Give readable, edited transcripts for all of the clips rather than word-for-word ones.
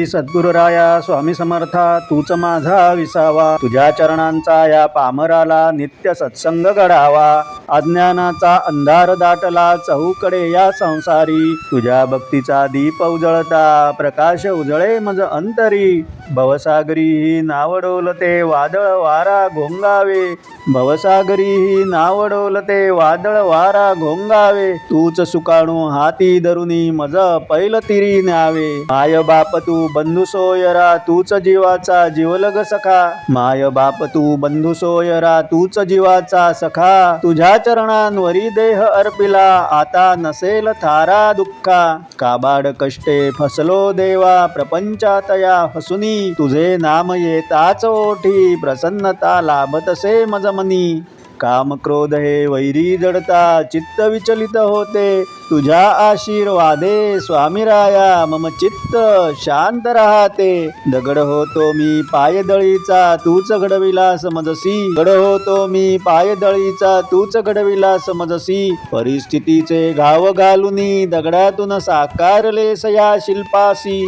सद्गुरुराया स्वामी समर्था तूच माझा विसावा। तुझ्या चरणांचा या पामराला नित्य सत्संग घडावा। अज्ञानाचा अंधार दाटला चहूकडे या संसारी। तुझ्या भक्तीचा दीप उजळता प्रकाश उजळे मज अंतरी। भवसागरी ही नाव डोलते वादळ वारा घोंगावे। भवसागरी ही नाव डोलते वादळ वारा घोंगावे। तूच सुकाणू हाती धरुनी मज पैल तिरी न्यावे। माय बाप तू बंधू सोयरा तूच जीवाचा जीवलग सखा। माय बाप तू बंधू सोयरा तूच जीवाचा सखा। तुझ्या चरणांवरी देह अर्पिला आता नसेल थारा दुःखा। काबाड कष्टे फसलो देवा प्रपंचात या फसुनी। तुझे नाम येताच ओठी प्रसन्नता लाभतसे मजमनी। काम क्रोध हे वैरी जडता चित्त विचलित होते। तुझ्या आशीर्वादे स्वामी राया मम चित्त शांत राहते। दगड होतो मी पायदळीचा तूच घडविलास मजसी। दगड होतो मी पायदळीचा तूच घडविलास मजसी। परिस्थितीचे घाव घालुनी दगडातून साकारलेस या शिल्पासी।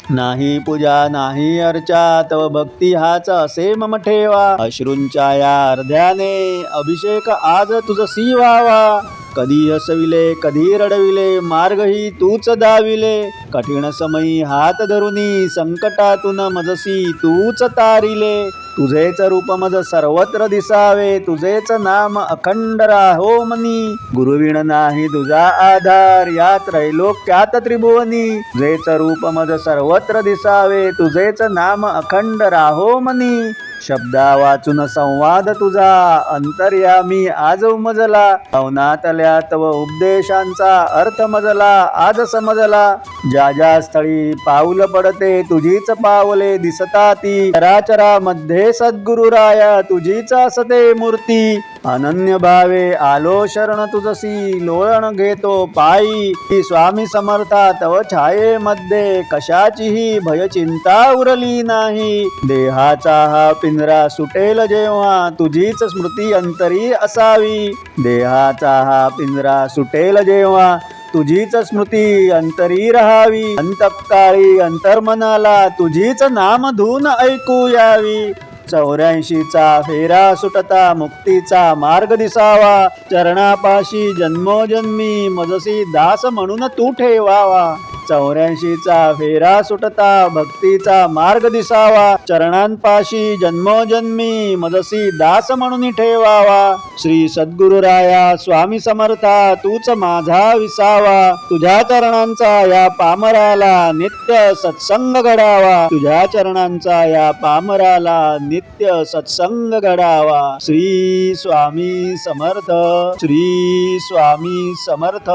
नाही पूजा नाही अर्चा तव भक्ती हाच असे मम ठेवा। अश्रूंच्या या अर्ध्याने अभिषेक आज तुझसी व्हावा। कधी हसविले कधी रडविले मार्गही तूच दाविले। कठीण समयी हात धरुनी संकटातून मजसी तूच तारिले। तुझेच रूप मज सर्वत्र दिसावे तुझेच नाम अखंड राहो मनी। गुरुविण नाही तुझा आधार या त्रैलोक्यात त्रिभुवनी। तुझेच रूप मज सर्वत्र दिसावे तुझेच नाम अखंड राहो मनी। शब्दा वाचून संवाद तुझा अंतर्यामी आज उमजला। मौनातल्या तव उपदेशांचा अर्थ मजला आज समजला। ज्या ज्या स्थळी पाऊल पडते तुझीच पावले दिसताती। चराचरामध्ये सद्गुरुराया तुझीच असते मूर्ती। अनन्य भावे आलो शरण तुझसी लोळण घेतो पायी। स्वामी समर्था तव छायेमध्ये कशाचीही भय चिंता उरली नाही। देहाचा हा पिंजरा सुटेल जेव्हा तुझीच स्मृती अंतरी असावी। देहाचा हा पिंजरा सुटेल जेव्हा तुझीच स्मृती अंतरी राहावी। अंतकाळी अंतर्मनाला तुझीच नामधून ऐकू यावी। 84चा फेरा सुटता मुक्तीचा मार्ग दिसावा। चरणापाशी जन्मोजन्मी मजसी दास म्हणून तू ठेवावा। 84चा फेरा सुटता भक्तीचा मार्ग दिसावा। चरणांपाशी जन्मोजन्मी मजसी दास म्हणून ठेवावा। श्री सद्गुरुराया स्वामी समर्था तूच माझा विसावा। तुझ्या चरणांचा या पामराला नित्य सत्संग घडावा। तुझ्या चरणांचा या पामराला नित्य सत्संग घडावा। श्री स्वामी समर्थ श्री स्वामी समर्थ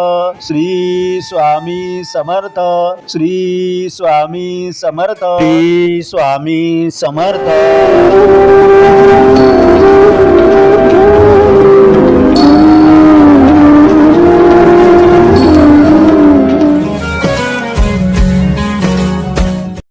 श्री स्वामी समर्थ श्री स्वामी समर्थ श्री स्वामी समर्थ।